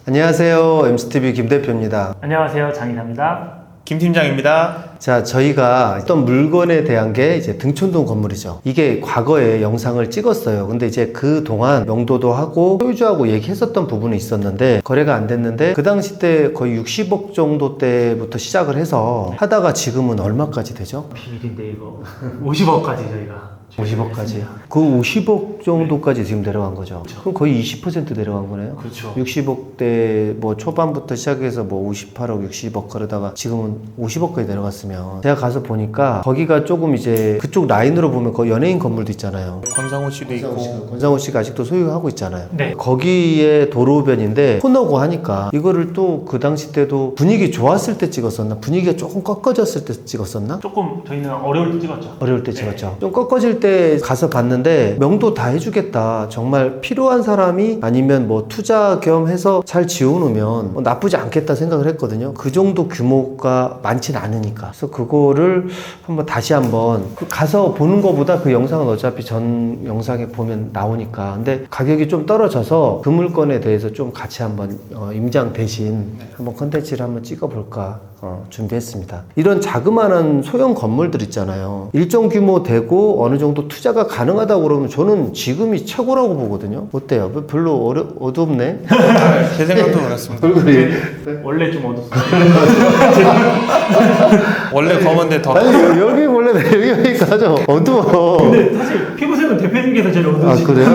안녕하세요. MCTV 김 대표입니다. 안녕하세요. 장이사입니다. 김 팀장입니다. 자, 저희가 어떤 물건에 대한 게 이제 등촌동 건물이죠. 이게 과거에 영상을 찍었어요. 근데 이제 그동안 명도도 하고 소유주하고 얘기했었던 부분이 있었는데 거래가 안 됐는데 그 당시 때 거의 60억 정도 때부터 시작을 해서 하다가 지금은 얼마까지 되죠? 비밀인데 이거 50억까지 저희가 50억까지. 그 50억 정도까지 지금 내려간 거죠. 그럼 거의 20% 내려간 거네요. 그렇죠. 60억대 뭐 초반부터 시작해서 뭐 58억, 60억 그러다가 지금은 50억까지 내려갔으면 제가 가서 보니까 거기가 조금 이제 그쪽 라인으로 보면 거기 연예인 건물도 있잖아요. 권상우 씨도 있고. 권상우 씨가 아직도 소유하고 있잖아요. 네. 거기에 도로변인데 코너고 하니까 이거를 또 그 당시 때도 분위기 좋았을 때 찍었었나? 분위기가 조금 꺾어졌을 때 찍었었나? 조금 저희는 어려울 때 찍었죠. 어려울 때 찍었죠. 좀 꺾어질 때 가서 봤는데 명도 다 해주겠다. 정말 필요한 사람이 아니면 뭐 투자 겸 해서 잘 지어놓으면 뭐 나쁘지 않겠다 생각을 했거든요. 그 정도 규모가 많진 않으니까. 그래서 그거를 다시 한번 가서 보는 것보다 그 영상은 어차피 전 영상에 보면 나오니까. 근데 가격이 좀 떨어져서 그 물건에 대해서 좀 같이 한번 임장 대신 한번 컨텐츠를 한번 찍어볼까 준비했습니다. 이런 자그마한 소형 건물들 있잖아요. 일정 규모 되고 어느 정도 투자가 가능하다고 그러면 저는 지금이 최고라고 보거든요. 어때요? 별로 어둡네? 제 생각도 그렇습니다. 얼굴이. 원래 좀 어둡어요. 원래 검은데 더. 아니, 여기 원래 여기가 좀 어두워. 근데 사실 피부색은 대표님께서 제일 아, 어두우시죠. 그래요?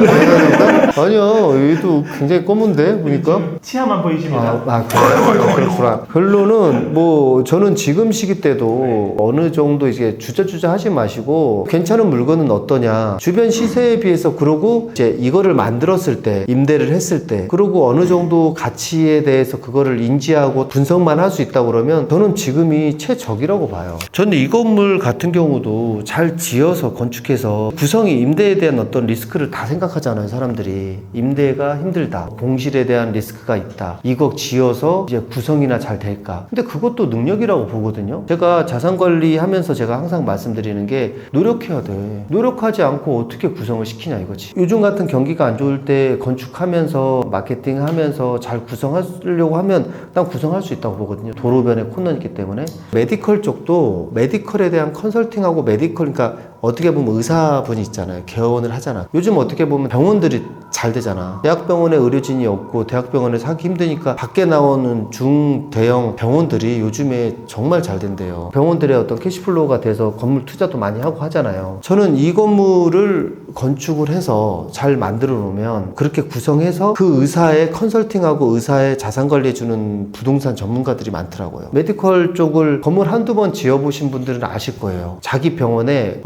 아니요. 여기도 굉장히 검은데, 보니까. 치아만 보이십니다. 그래요? 그렇구나. 결론은 뭐 저는 지금 시기 때도 어느 정도 이제 주저주저 하지 마시고 괜찮은 물건은 어떠냐, 주변 시세에 비해서, 그러고 이제 이거를 만들었을 때, 임대를 했을 때, 그리고 어느 정도 가치에 대해서 그거를 인지하고 분석만 할 수 있다 그러면 저는 지금이 최적이라고 봐요. 저는 이 건물 같은 경우도 잘 지어서 건축해서 구성이, 임대에 대한 어떤 리스크를 다 생각하잖아요. 사람들이 임대가 힘들다, 공실에 대한 리스크가 있다, 이거 지어서 이제 구성이나 잘 될까. 근데 그것도 능력이라고 보거든요. 제가 자산관리 하면서 제가 항상 말씀드리는 게 노력해야 돼. 노력하지 않고 어떻게 구성을 시키냐 이거지. 요즘 같은 경기가 안 좋을 때 건축하면서 마케팅 하면서 잘 구성하려고 하면 난 구성할 수 있다고 보거든요. 도로변에 코너 있기 때문에. 메디컬 쪽도 메디컬에 대한 컨설팅하고 메디컬, 그러니까 어떻게 보면 의사분이 있잖아요. 개원을 하잖아. 요즘 어떻게 보면 병원들이 잘 되잖아. 대학병원에 의료진이 없고 대학병원에서 하기 힘드니까 밖에 나오는 중대형 병원들이 요즘에 정말 잘 된대요. 병원들의 어떤 캐시플로우가 돼서 건물 투자도 많이 하고 하잖아요. 저는 이 건물을 건축을 해서 잘 만들어 놓으면, 그렇게 구성해서 그 의사의 컨설팅하고 의사의 자산 관리해주는 부동산 전문가들이 많더라고요. 메디컬 쪽을 건물 한두 번 지어보신 분들은 아실 거예요. 자기 병원에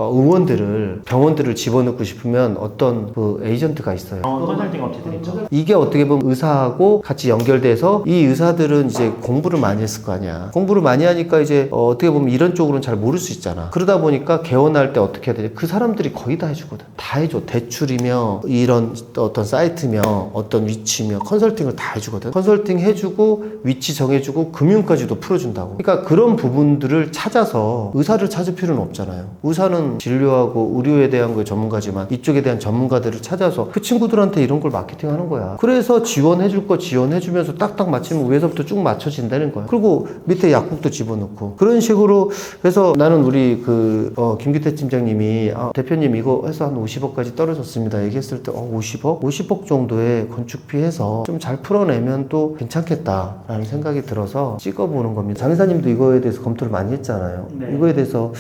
병원들을 집어넣고 싶으면 어떤 그 에이전트가 있어요. 컨설팅 업체들 있죠. 이게 어떻게 보면 의사하고 같이 연결돼서, 이 의사들은 이제 공부를 많이 했을 거 아니야. 공부를 많이 하니까 이제 어떻게 보면 이런 쪽으로는 잘 모를 수 있잖아. 그러다 보니까 개원할 때 어떻게 해야 되지? 그 사람들이 거의 다 해주거든. 다 해줘. 대출이며 이런 어떤 사이트며 어떤 위치며 컨설팅을 다 해주거든. 컨설팅 해주고 위치 정해주고 금융까지도 풀어준다고. 그러니까 그런 부분들을 찾아서 의사를 찾을 필요는 없잖아요. 의사는 진료하고 의료에 대한 거에 전문가지만 이쪽에 대한 전문가들을 찾아서 그 친구들한테 이런 걸 마케팅하는 거야. 그래서 지원해줄 거 지원해주면서 딱딱 맞추면 위에서부터 쭉 맞춰진다는 거야. 그리고 밑에 약국도 집어넣고 그런 식으로 해서, 나는 우리 김기태 팀장님이 대표님 이거 해서 한 50억까지 떨어졌습니다 얘기했을 때 50억? 50억 정도의 건축비 해서 좀 잘 풀어내면 또 괜찮겠다라는 생각이 들어서 찍어보는 겁니다. 장의사님도 이거에 대해서 검토를 많이 했잖아요. 네. 이거에 대해서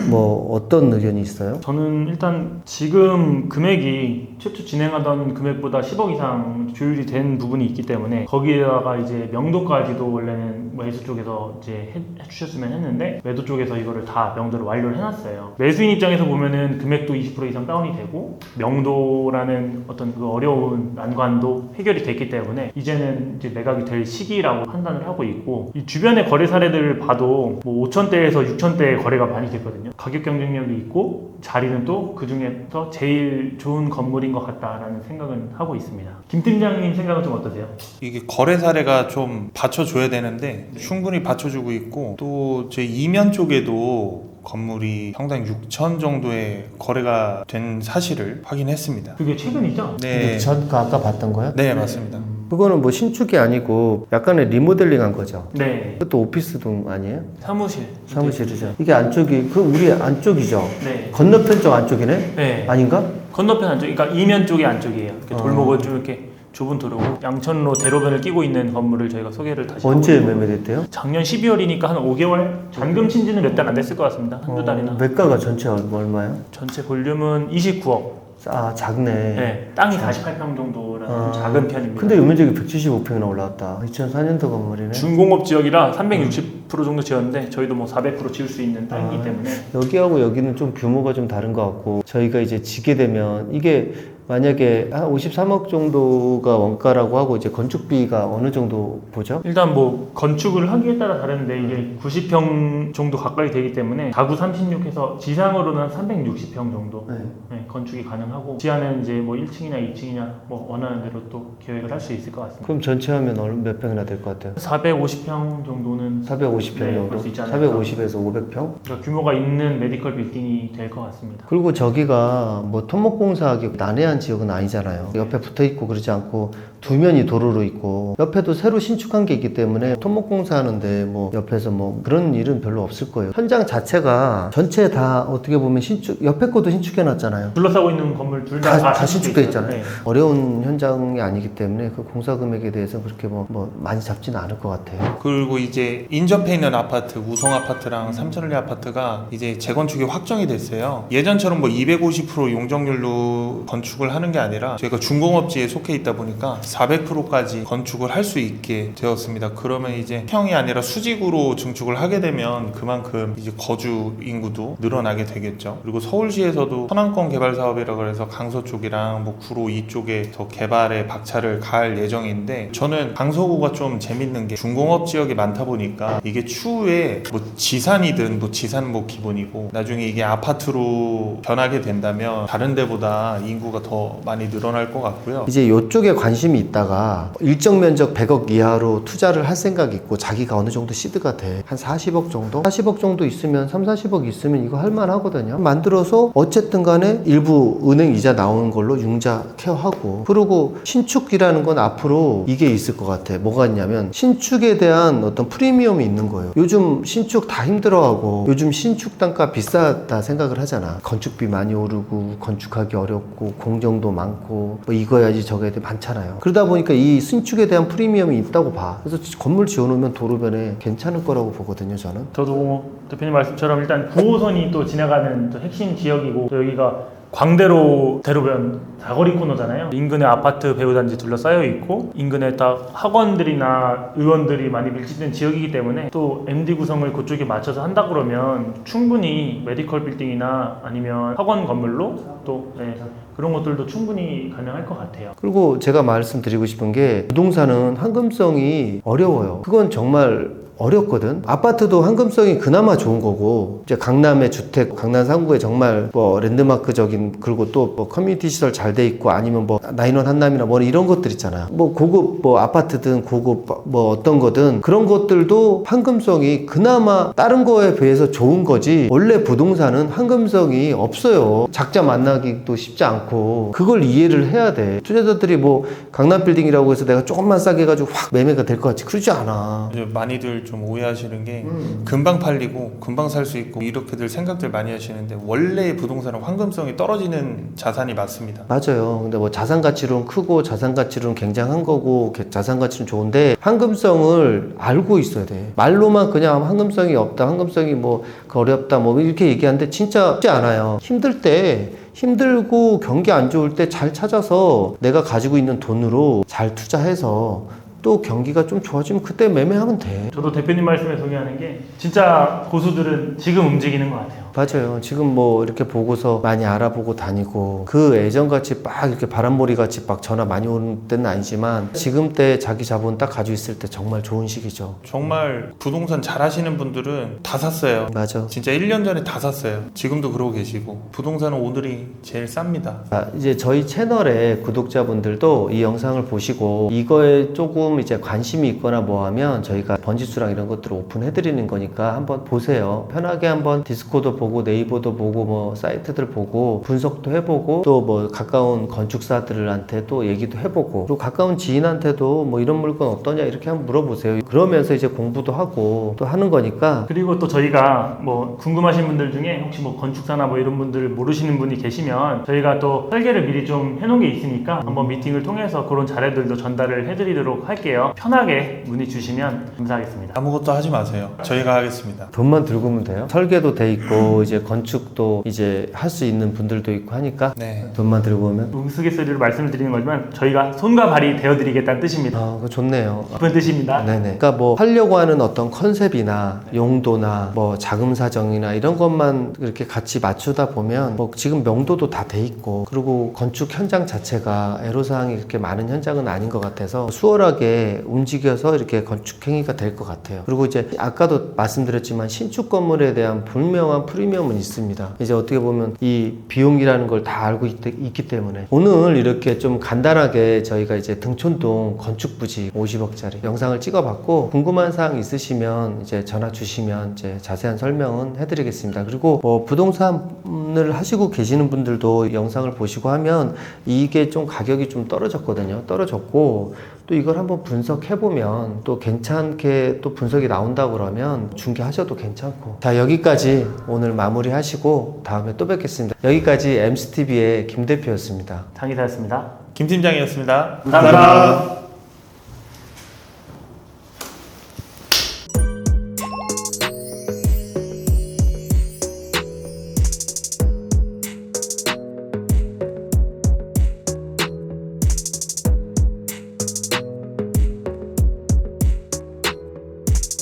뭐 어떤 의견이 있어요? 저는 일단 지금 금액이 최초 진행하던 금액보다 10억 이상 조율이 된 부분이 있기 때문에, 거기에다가 이제 명도까지도 원래는 매수 쪽에서 이제 해주셨으면 했는데 매도 쪽에서 이거를 다 명도를 완료를 해놨어요. 매수인 입장에서 보면은 금액도 20% 이상 다운이 되고 명도라는 어떤 그 어려운 난관도 해결이 됐기 때문에 이제는 이제 매각이 될 시기라고 판단을 하고 있고, 이 주변의 거래 사례들을 봐도 뭐 5천대에서 6천대의 거래가 많이 됐거든요. 가격 경쟁력이 있고 자리는 또 그 중에서 제일 좋은 건물인 것 같다라는 생각은 하고 있습니다. 김 팀장님 생각은 좀 어떠세요? 이게 거래 사례가 좀 받쳐줘야 되는데 충분히 받쳐주고 있고, 또 제 이면 쪽에도 건물이 평당 6천 정도의 거래가 된 사실을 확인했습니다. 그게 최근이죠? 네, 아까 봤던 거요? 네 맞습니다. 그거는 뭐 신축이 아니고 약간의 리모델링 한 거죠. 네. 그것도 오피스동 아니에요? 사무실. 사무실이죠. 이게 안쪽이 그 우리 안쪽이죠. 네. 건너편 쪽 안쪽이네? 네. 아닌가? 건너편 안쪽, 그러니까 이면 쪽이 안쪽이에요. 이렇게 아. 돌목을 좀 이렇게 좁은 도로고 양천로 대로변을 끼고 있는 건물을 저희가 소개를 다시 언제 하고 있고. 매매됐대요? 작년 12월이니까 한 5개월? 잔금 친지는 몇 달 안 됐을 것 같습니다. 한두 달이나. 매가가 전체 얼마예요? 전체 볼륨은 29억. 아 작네. 네. 땅이 48평 정도라는 좀 작은 편입니다. 근데 면적이 175평이나 올라왔다. 2004년도 건물이네. 중공업 지역이라 360% 정도 지었는데 저희도 뭐 400% 지을 수 있는 땅이기 아. 때문에 여기하고 여기는 좀 규모가 좀 다른 것 같고 저희가 이제 지게 되면 이게 만약에 한 53억 정도가 원가라고 하고 이제 건축비가 어느 정도 보죠? 일단 뭐 건축을 하기에 따라 다른데 이게 90평 정도 가까이 되기 때문에 가구 36해서 지상으로는 한 360평 정도 네. 네, 건축이 가능하고 지하는 이제 뭐 1층이나 2층이냐 뭐 원하는 대로 또 계획을 할 수 있을 것 같습니다. 그럼 전체 하면 몇 평이나 될 것 같아요? 450평 정도는 450평 네, 정도? 볼수 있지 않을까. 450에서 500평? 그러니까 규모가 있는 메디컬 빌딩이 될 것 같습니다. 그리고 저기가 뭐 토목공사하기 난해한 지역은 아니잖아요. 옆에 붙어 있고 그러지 않고 두 면이 도로로 있고 옆에도 새로 신축한 게 있기 때문에 토목공사 하는데 뭐 옆에서 뭐 그런 일은 별로 없을 거예요. 현장 자체가 전체 다 어떻게 보면 신축, 옆에 것도 신축해 놨잖아요. 둘러싸고 있는 건물 둘 다 다 신축돼 있잖아요. 네. 어려운 현장이 아니기 때문에 그 공사 금액에 대해서 그렇게 뭐 많이 잡지는 않을 것 같아요. 그리고 이제 인접해 있는 아파트, 우성 아파트랑 삼천리 아파트가 이제 재건축이 확정이 됐어요. 예전처럼 뭐 250% 용적률로 건축을 하는 게 아니라 저희가 중공업지에 속해 있다 보니까 400%까지 건축을 할 수 있게 되었습니다. 그러면 이제 평이 아니라 수직으로 증축을 하게 되면 그만큼 이제 거주 인구도 늘어나게 되겠죠. 그리고 서울시에서도 선안권 개발 사업이라 그래서 강서 쪽이랑 뭐 구로 이쪽에 더 개발에 박차를 가할 예정인데 저는 강서구가 좀 재밌는 게 중공업 지역이 많다 보니까 이게 추후에 뭐 지산이든 뭐 지산 뭐 기본이고 나중에 이게 아파트로 변하게 된다면 다른 데보다 인구가 더 많이 늘어날 것 같고요. 이제 이쪽에 관심이 있다가 일정 면적 100억 이하로 투자를 할 생각이 있고 자기가 어느 정도 시드가 돼. 한 40억 정도? 40억 정도 있으면 40억 있으면 이거 할만 하거든요. 만들어서 어쨌든 간에 일부 은행 이자 나오는 걸로 융자 케어하고 그리고 신축이라는 건 앞으로 이게 있을 것 같아. 뭐가 있냐면 신축에 대한 어떤 프리미엄이 있는 거예요. 요즘 신축 다 힘들어하고 요즘 신축 단가 비싸다 생각을 하잖아. 건축비 많이 오르고 건축하기 어렵고 공정도 많고 뭐 이거 해야지 저거 해야 돼 많잖아요. 그러다 보니까 이 신축에 대한 프리미엄이 있다고 봐. 그래서 건물 지어놓으면 도로변에 괜찮을 거라고 보거든요, 저는. 저도 대표님 말씀처럼 일단 9호선이 또 지나가는 또 핵심 지역이고 또 여기가 광대로 대로변 사거리 코너잖아요. 인근에 아파트 배우단지 둘러싸여 있고 인근에 딱 학원들이나 의원들이 많이 밀집된 지역이기 때문에 또 MD 구성을 그쪽에 맞춰서 한다 그러면 충분히 메디컬 빌딩이나 아니면 학원 건물로 또 네, 그런 것들도 충분히 가능할 것 같아요. 그리고 제가 말씀드리고 싶은 게 부동산은 황금성이 어려워요. 그건 정말 어렵거든. 아파트도 황금성이 그나마 좋은 거고 이제 강남의 주택, 강남 3구에 정말 뭐 랜드마크적인 그리고 또 뭐 커뮤니티 시설 잘 돼 있고 아니면 뭐 나인원 한남이나 뭐 이런 것들 있잖아. 뭐 고급 뭐 아파트든 고급 뭐 어떤 거든 그런 것들도 황금성이 그나마 다른 거에 비해서 좋은 거지. 원래 부동산은 황금성이 없어요. 작자 만나기도 쉽지 않고 그걸 이해를 해야 돼. 투자자들이 뭐 강남 빌딩이라고 해서 내가 조금만 싸게 해가지고 확 매매가 될 것 같지 그러지 않아. 많이들 좀 오해하시는 게 금방 팔리고 금방 살 수 있고 이렇게들 생각들 많이 하시는데 원래 부동산은 황금성이 떨어지는 자산이 맞습니다. 맞아요. 근데 뭐 자산 가치로는 크고 자산 가치로는 굉장한 거고 자산 가치는 좋은데 황금성을 알고 있어야 돼. 말로만 그냥 황금성이 없다, 황금성이 뭐 어렵다 뭐 이렇게 얘기하는데 진짜 쉽지 않아요. 힘들 때 힘들고 경기 안 좋을 때 잘 찾아서 내가 가지고 있는 돈으로 잘 투자해서 또 경기가 좀 좋아지면 그때 매매하면 돼. 저도 대표님 말씀에 동의하는 게 진짜 고수들은 지금 움직이는 것 같아요. 맞아요. 지금 뭐 이렇게 보고서 많이 알아보고 다니고 그 예전같이 막 이렇게 바람몰이같이 막 전화 많이 오는 때는 아니지만 지금 때 자기 자본 딱 가지고 있을 때 정말 좋은 시기죠. 정말 부동산 잘 하시는 분들은 다 샀어요. 맞아. 진짜 1년 전에 다 샀어요. 지금도 그러고 계시고 부동산은 오늘이 제일 쌉니다. 이제 저희 채널의 구독자분들도 이 영상을 보시고 이거에 조금 좀 이제 관심이 있거나 뭐 하면 저희가 번지수랑 이런 것들을 오픈해드리는 거니까 한번 보세요. 편하게 한번 디스코도 보고 네이버도 보고 뭐 사이트들 보고 분석도 해보고 또 뭐 가까운 건축사들한테 또 얘기도 해보고 그리고 가까운 지인한테도 뭐 이런 물건 어떠냐 이렇게 한번 물어보세요. 그러면서 이제 공부도 하고 또 하는 거니까. 그리고 또 저희가 뭐 궁금하신 분들 중에 혹시 뭐 건축사나 뭐 이런 분들 모르시는 분이 계시면 저희가 또 설계를 미리 좀 해놓은 게 있으니까 한번 미팅을 통해서 그런 자료들도 전달을 해드리도록 할게요. 편하게 문의 주시면 감사하겠습니다. 아무것도 하지 마세요. 저희가 하겠습니다. 돈만 들고 오면 돼요. 설계도 돼 있고 이제 건축도 이제 할 수 있는 분들도 있고 하니까 네. 돈만 들고 오면 우스갯소리로 말씀을 드리는 거지만 저희가 손과 발이 되어드리겠다는 뜻입니다. 그거 좋네요. 그런 뜻입니다. 네네. 그러니까 뭐 하려고 하는 어떤 컨셉이나 용도나 뭐 자금 사정이나 이런 것만 이렇게 같이 맞추다 보면 뭐 지금 명도도 다 돼 있고 그리고 건축 현장 자체가 애로사항이 그렇게 많은 현장은 아닌 것 같아서 수월하게 움직여서 이렇게 건축 행위가 될 것 같아요. 그리고 이제 아까도 말씀드렸지만 신축 건물에 대한 분명한 프리미엄은 있습니다. 이제 어떻게 보면 이 비용이라는 걸 다 알고 있기 때문에 오늘 이렇게 좀 간단하게 저희가 이제 등촌동 건축부지 50억짜리 영상을 찍어봤고 궁금한 사항 있으시면 이제 전화 주시면 이제 자세한 설명은 해드리겠습니다. 그리고 뭐 부동산을 하시고 계시는 분들도 영상을 보시고 하면 이게 좀 가격이 좀 떨어졌고 또 이걸 한번 분석해보면 또 괜찮게 또 분석이 나온다고 그러면 중개하셔도 괜찮고. 자, 여기까지 오늘 마무리하시고 다음에 또 뵙겠습니다. 여기까지 MCTV의 김 대표였습니다. 장기사였습니다. 김 팀장이었습니다. 감사합니다.